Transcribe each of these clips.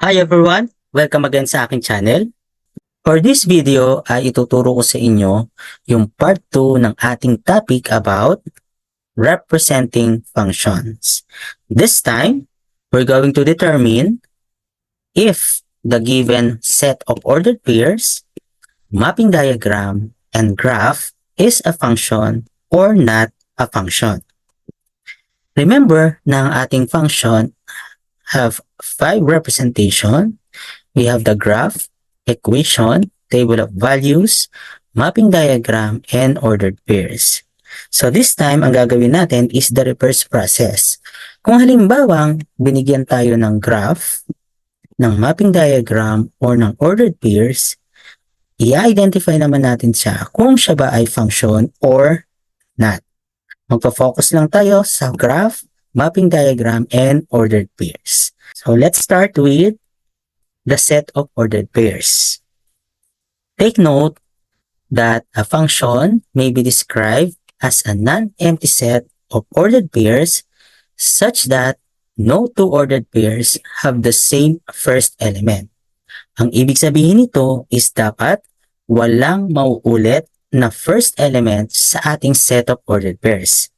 Hi everyone! Welcome again sa aking channel. For this video ay ituturo ko sa inyo yung part 2 ng ating topic about representing functions. This time, we're going to determine if the given set of ordered pairs, mapping diagram, and graph is a function or not a function. Remember na ang ating function have 5 representation. We have the graph, equation, table of values, mapping diagram, and ordered pairs. So this time, ang gagawin natin is the reverse process. Kung halimbawang binigyan tayo ng graph, ng mapping diagram, or ng ordered pairs, i-identify naman natin siya kung siya ba ay function or not. Magpa-focus lang tayo sa graph, mapping diagram, and ordered pairs. So let's start with the set of ordered pairs. Take note that a function may be described as a non-empty set of ordered pairs such that no two ordered pairs have the same first element. Ang ibig sabihin nito is dapat walang mauulit na first element sa ating set of ordered pairs.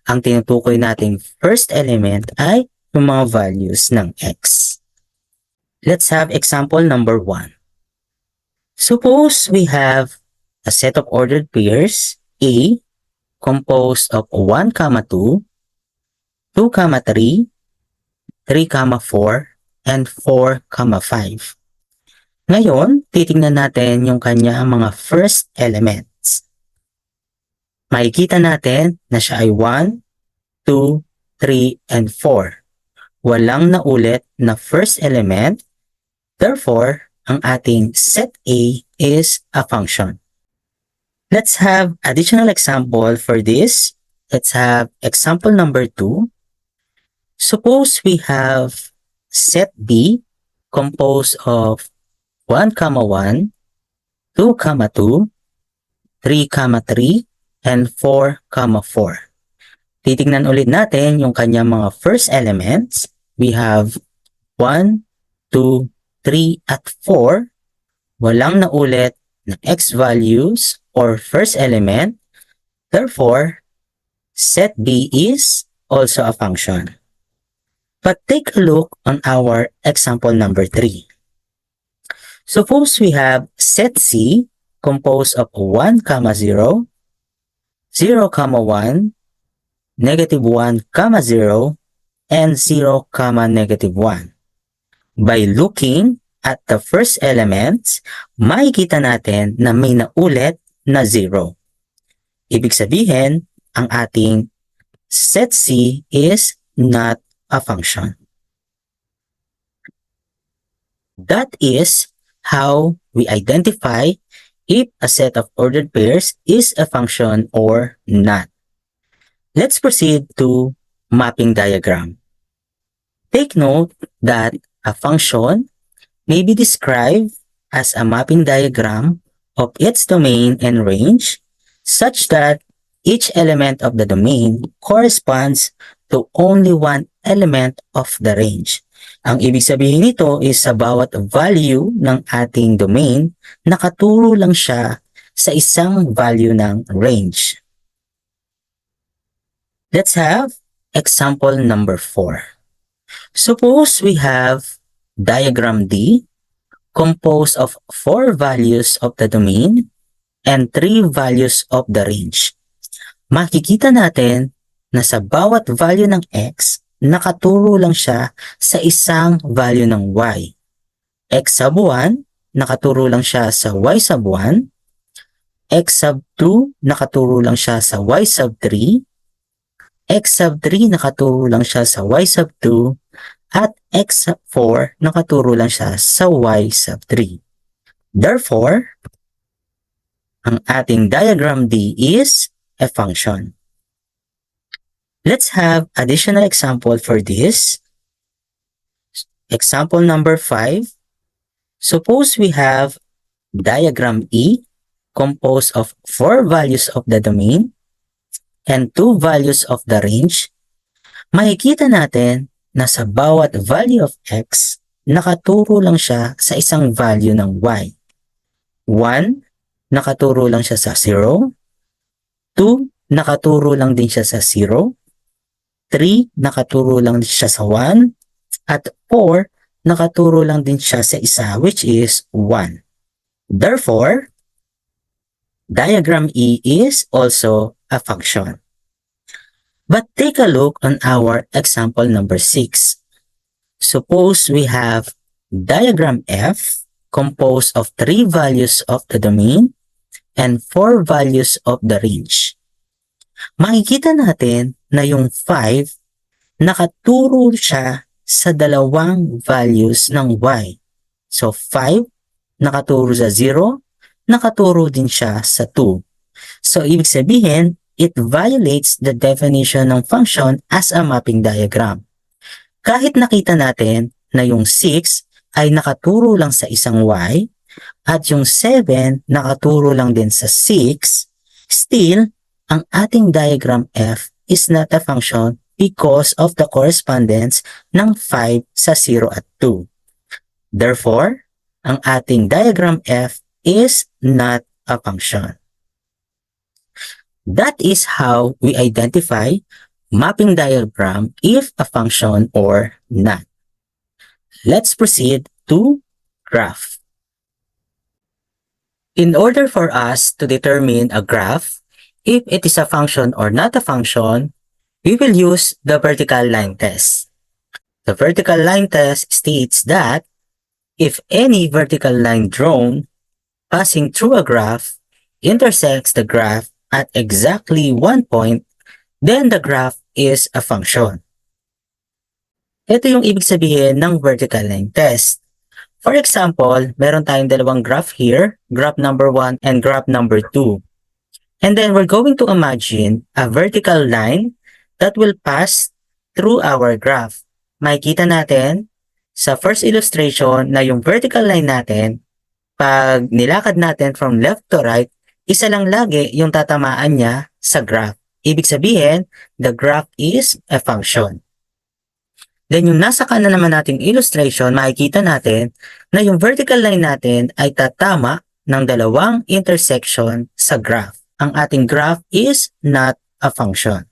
Ang tinutukoy nating first element ay yung mga values ng x. Let's have example number 1. Suppose we have a set of ordered pairs A composed of 1, 2, 2, 3, 3, 4, and 4, 5. Ngayon, titingnan natin yung kanya mga first elements. Makikita natin na siya ay 1, 2, 3, and 4. Walang naulit na first element. Therefore, ang ating set A is a function. Let's have additional example for this. Let's have example number 2. Suppose we have set B composed of 1, 1, 2, 2, 3, 3, and 4, 4. Titignan ulit natin yung kanyang mga first elements. We have 1, 2, 3, at 4, walang naulit na x values or first element. Therefore, set B is also a function. But take a look on our example number 3. Suppose we have set C composed of 1, 0, 0, 1, negative 1, 0, and 0, negative 1. By looking at the first elements, makikita natin na may naulit na 0. Ibig sabihin, ang ating set C is not a function. That is how we identify if a set of ordered pairs is a function or not. Let's proceed to mapping diagram. Take note that a function may be described as a mapping diagram of its domain and range such that each element of the domain corresponds to only one element of the range. Ang ibig sabihin nito is sa bawat value ng ating domain, nakaturo lang siya sa isang value ng range. Let's have example number 4. Suppose we have diagram D composed of 4 values of the domain and 3 values of the range. Makikita natin na sa bawat value ng x, nakaturo lang siya sa isang value ng y. X sub 1, nakaturo lang siya sa y sub 1. X sub 2, nakaturo lang siya sa y sub 3. X sub 3, nakaturo lang siya sa y sub 2. At x sub 4, nakaturo lang siya sa y sub 3. Therefore, ang ating diagram D is a function. Let's have additional example for this. Example number 5. Suppose we have diagram E composed of 4 values of the domain and 2 values of the range. Makikita natin na sa bawat value of x, nakaturo lang siya sa isang value ng y. 1, nakaturo lang siya sa 0. 2, nakaturo lang din siya sa 0. 3, nakaturo lang siya sa 1. At 4, nakaturo lang din siya sa isa, which is 1. Therefore, diagram E is also a function. But take a look on our example number 6. Suppose we have diagram F composed of 3 values of the domain and 4 values of the range. Makikita natin na yung 5 nakaturo siya sa dalawang values ng y. So 5 nakaturo sa 0, nakaturo din siya sa 2. So ibig sabihin, it violates the definition ng function as a mapping diagram. Kahit nakita natin na yung 6 ay nakaturo lang sa isang y at yung 7 nakaturo lang din sa 6, still, ang ating diagram F is not a function because of the correspondence ng 5 sa 0 at 2. Therefore, ang ating diagram F is not a function. That is how we identify mapping diagram if a function or not. Let's proceed to graph. In order for us to determine a graph, if it is a function or not a function, we will use the vertical line test. The vertical line test states that if any vertical line drawn passing through a graph intersects the graph at exactly one point, then the graph is a function. Ito yung ibig sabihin ng vertical line test. For example, meron tayong dalawang graph here, graph number 1 and graph number 2. And then we're going to imagine a vertical line that will pass through our graph. Makikita natin sa first illustration na yung vertical line natin, pag nilakad natin from left to right, isa lang lagi yung tatamaan niya sa graph. Ibig sabihin, the graph is a function. Then yung nasa kanan naman nating illustration, makikita natin na yung vertical line natin ay tatama ng dalawang intersection sa graph. Ang ating graph is not a function.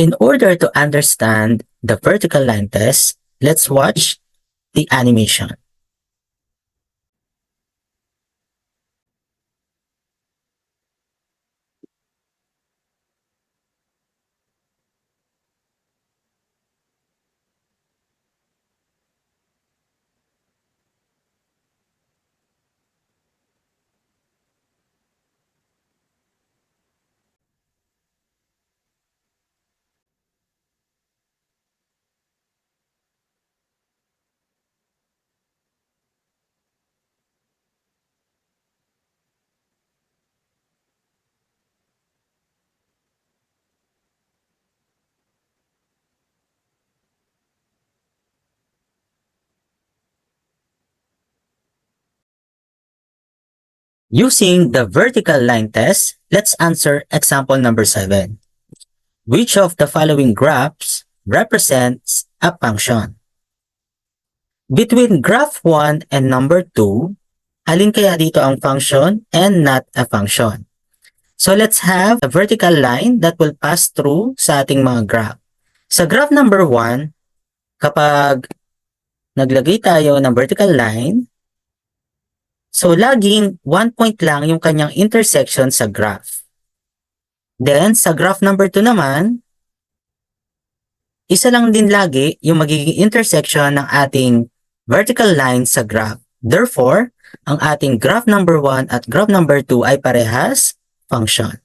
In order to understand the vertical line test, let's watch the animation. Using the vertical line test, let's answer example number 7. Which of the following graphs represents a function? Between graph 1 and number 2, alin kaya dito ang function and not a function? So let's have a vertical line that will pass through sa ating mga graph. Sa graph number 1, kapag naglagay tayo ng vertical line, so laging 1 point lang yung kanyang intersection sa graph. Then sa graph number 2 naman, isa lang din lagi yung magiging intersection ng ating vertical line sa graph. Therefore, ang ating graph number 1 at graph number 2 ay parehas function.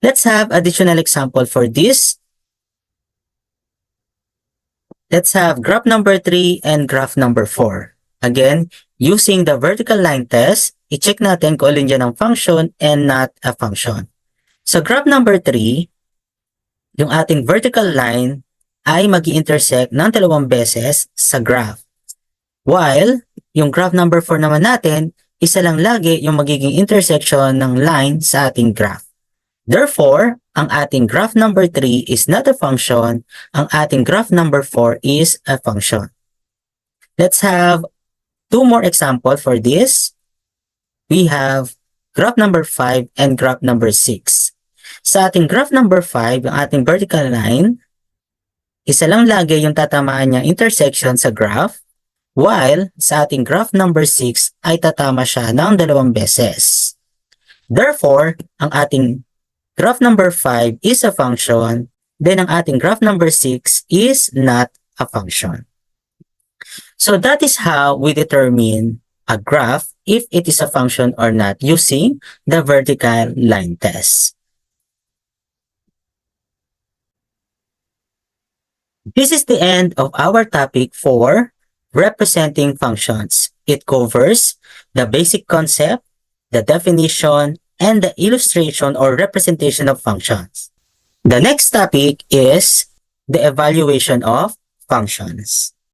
Let's have additional example for this. Let's have graph number 3 and graph number 4. Again, using the vertical line test, i-check natin kung alin dyan ang function and not a function. Sa graph number 3, yung ating vertical line ay mag-intersect ng 2 beses sa graph. While, yung graph number 4 naman natin, isa lang lagi yung magiging intersection ng line sa ating graph. Therefore, ang ating graph number 3 is not a function. Ang ating graph number 4 is a function. Let's have two more examples for this. We have graph number 5 and graph number 6. Sa ating graph number 5, ang ating vertical line, isa lang lagi yung tatamaan niya intersection sa graph, while sa ating graph number 6 ay tatama siya ng 2 beses. Therefore, ang ating graph number 5 is a function, then ang ating graph number 6 is not a function. So that is how we determine a graph if it is a function or not using the vertical line test. This is the end of our topic for representing functions. It covers the basic concept, the definition, and the illustration or representation of functions. The next topic is the evaluation of functions.